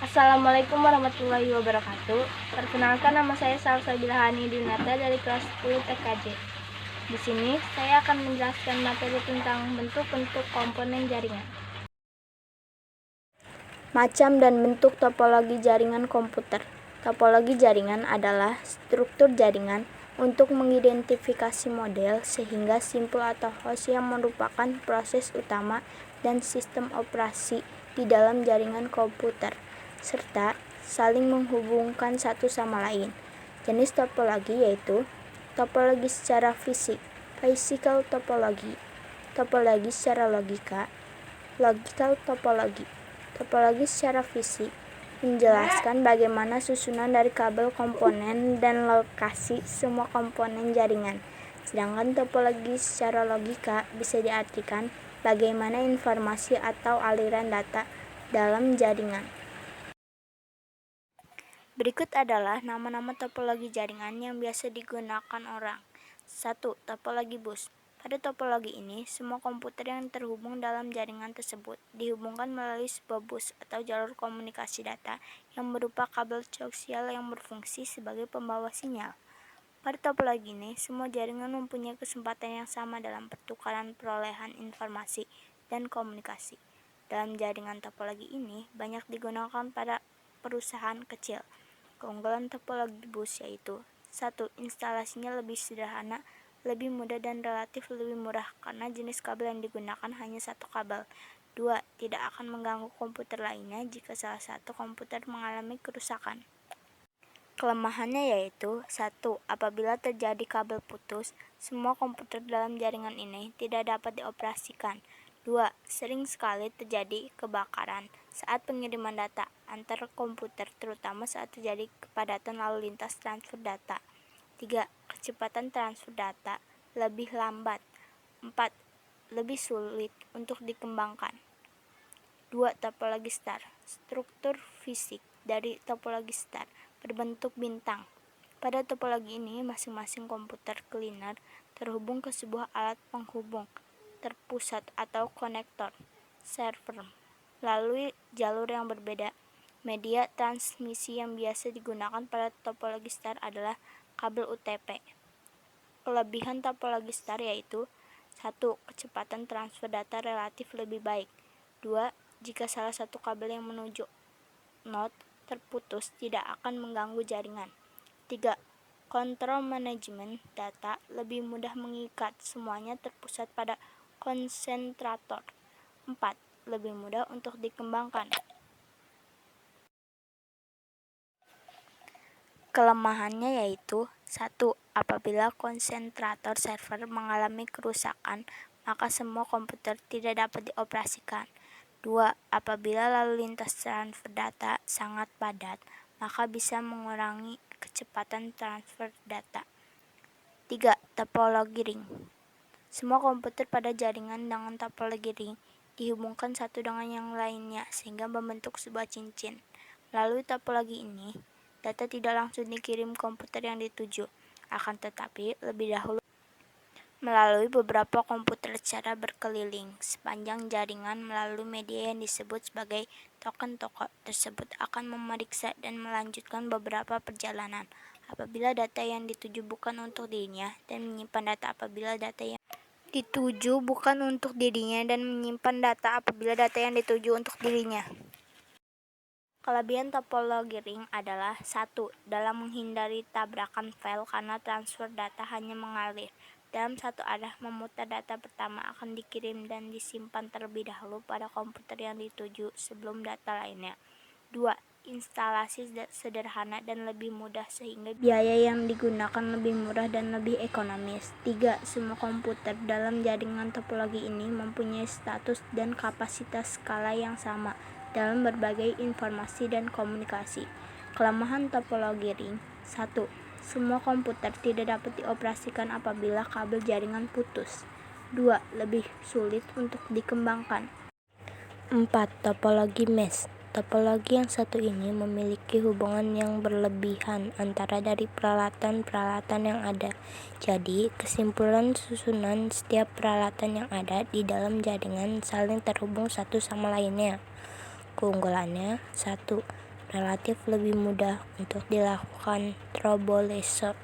Assalamualaikum warahmatullahi wabarakatuh. Perkenalkan, nama saya Salsabila Hani Dinata dari kelas 10 TKJ. Di sini saya akan menjelaskan materi tentang bentuk-bentuk komponen jaringan. Macam dan bentuk topologi jaringan komputer. Topologi jaringan adalah struktur jaringan untuk mengidentifikasi model sehingga simpul atau host yang merupakan proses utama dan sistem operasi di dalam jaringan komputer, serta saling menghubungkan satu sama lain. Jenis topologi yaitu topologi secara fisik, physical topology, topologi secara logika, logical topology. Topologi secara fisik menjelaskan bagaimana susunan dari kabel komponen dan lokasi semua komponen jaringan. Sedangkan topologi secara logika bisa diartikan bagaimana informasi atau aliran data dalam jaringan. Berikut adalah nama-nama topologi jaringan yang biasa digunakan orang. 1. Topologi bus. Pada topologi ini, semua komputer yang terhubung dalam jaringan tersebut dihubungkan melalui sebuah bus atau jalur komunikasi data yang berupa kabel koaksial yang berfungsi sebagai pembawa sinyal. Pada topologi ini, semua jaringan mempunyai kesempatan yang sama dalam pertukaran perolehan informasi dan komunikasi. Dalam jaringan topologi ini, banyak digunakan pada perusahaan kecil. Keunggulan topologi bus yaitu 1. Instalasinya lebih sederhana, lebih mudah dan relatif lebih murah karena jenis kabel yang digunakan hanya satu kabel. 2. Tidak akan mengganggu komputer lainnya jika salah satu komputer mengalami kerusakan. Kelemahannya yaitu 1. Apabila terjadi kabel putus, semua komputer dalam jaringan ini tidak dapat dioperasikan. 2. Sering sekali terjadi kebakaran saat pengiriman data antar komputer, terutama saat terjadi kepadatan lalu lintas transfer data. 3. Kecepatan transfer data lebih lambat. 4. Lebih sulit untuk dikembangkan. 2. Topologi star. Struktur fisik dari topologi star berbentuk bintang. Pada topologi ini, masing-masing komputer cleaner terhubung ke sebuah alat penghubung terpusat atau konektor server melalui jalur yang berbeda. Media transmisi yang biasa digunakan pada topologi star adalah kabel UTP. Kelebihan topologi star yaitu 1. Kecepatan transfer data relatif lebih baik. 2. Jika salah satu kabel yang menuju node terputus, tidak akan mengganggu jaringan. 3. Kontrol manajemen data lebih mudah mengikat semuanya terpusat pada konsentrator. 4. Lebih mudah untuk dikembangkan. Kelemahannya yaitu 1. Apabila konsentrator server mengalami kerusakan, maka semua komputer tidak dapat dioperasikan. 2. Apabila lalu lintas transfer data sangat padat, maka bisa mengurangi kecepatan transfer data. 3. Topologi ring. Semua komputer pada jaringan dengan topologi ring dihubungkan satu dengan yang lainnya sehingga membentuk sebuah cincin. Melalui topologi ini, data tidak langsung dikirim komputer yang dituju, akan tetapi lebih dahulu melalui beberapa komputer secara berkeliling sepanjang jaringan melalui media yang disebut sebagai token. Token tersebut akan memeriksa dan melanjutkan beberapa perjalanan apabila data yang dituju bukan untuk dirinya dan menyimpan data apabila data yang dituju untuk dirinya. Kelebihan topologi ring adalah 1. Dalam menghindari tabrakan file karena transfer data hanya mengalir dalam satu arah, memutar data pertama akan dikirim dan disimpan terlebih dahulu pada komputer yang dituju sebelum data lainnya. 2. Instalasi sederhana dan lebih mudah sehingga biaya yang digunakan lebih murah dan lebih ekonomis. 3. Semua komputer dalam jaringan topologi ini mempunyai status dan kapasitas skala yang sama dalam berbagai informasi dan komunikasi. Kelemahan topologi ring 1. Semua komputer tidak dapat dioperasikan apabila kabel jaringan putus. 2. Lebih sulit untuk dikembangkan. 4. Topologi mesh. Topologi yang satu ini memiliki hubungan yang berlebihan antara dari peralatan-peralatan yang ada. Jadi, kesimpulan susunan setiap peralatan yang ada di dalam jaringan saling terhubung satu sama lainnya. Keunggulannya 1. relatif lebih mudah untuk dilakukan troubleshoot.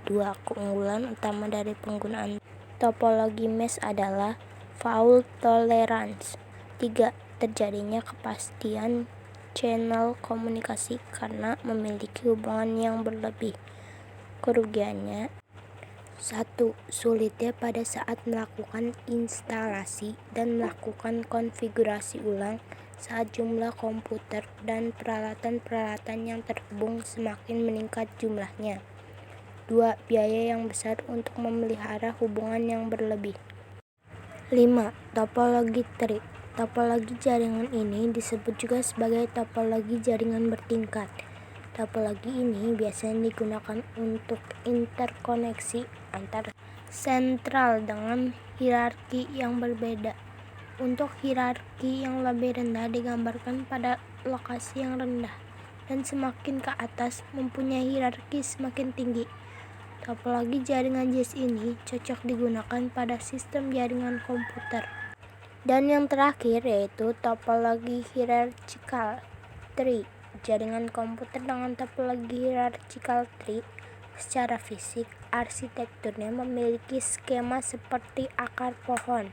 2. Keunggulan utama dari penggunaan topologi mesh adalah fault tolerance. 3. Terjadinya kepastian channel komunikasi karena memiliki hubungan yang berlebih. Kerugiannya: 1. Sulitnya pada saat melakukan instalasi dan melakukan konfigurasi ulang saat jumlah komputer dan peralatan-peralatan yang terhubung semakin meningkat jumlahnya. 2. Biaya yang besar untuk memelihara hubungan yang berlebih. 5. Topologi tree. Topologi jaringan ini disebut juga sebagai topologi jaringan bertingkat. Topologi ini biasanya digunakan untuk interkoneksi antar sentral dengan hierarki yang berbeda. Untuk hierarki yang lebih rendah digambarkan pada lokasi yang rendah, dan semakin ke atas mempunyai hierarki semakin tinggi. Topologi jaringan JAS ini cocok digunakan pada sistem jaringan komputer. Dan yang terakhir yaitu topologi hierarchical tree. Jaringan komputer dengan topologi hierarchical tree secara fisik arsitekturnya memiliki skema seperti akar pohon.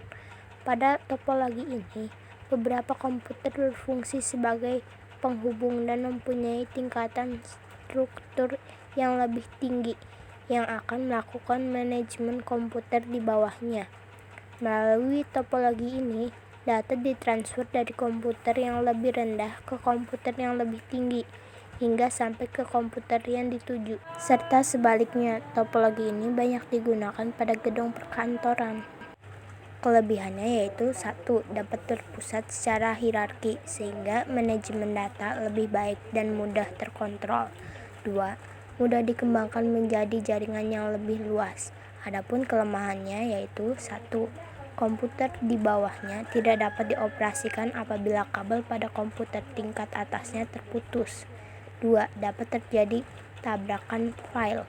Pada topologi ini, beberapa komputer berfungsi sebagai penghubung dan mempunyai tingkatan struktur yang lebih tinggi yang akan melakukan manajemen komputer di bawahnya. Melalui topologi ini, data ditransfer dari komputer yang lebih rendah ke komputer yang lebih tinggi hingga sampai ke komputer yang dituju. Serta sebaliknya, topologi ini banyak digunakan pada gedung perkantoran. Kelebihannya yaitu 1. Dapat terpusat secara hierarki sehingga manajemen data lebih baik dan mudah terkontrol. 2. Mudah dikembangkan menjadi jaringan yang lebih luas. Adapun kelemahannya yaitu 1. Komputer di bawahnya tidak dapat dioperasikan apabila kabel pada komputer tingkat atasnya terputus. 2. Dapat terjadi tabrakan file.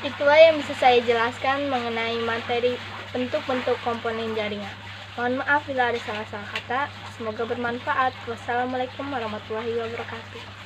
Itulah yang bisa saya jelaskan mengenai materi bentuk-bentuk komponen jaringan. Mohon maaf bila ada salah-salah kata. Semoga bermanfaat. Wassalamualaikum warahmatullahi wabarakatuh.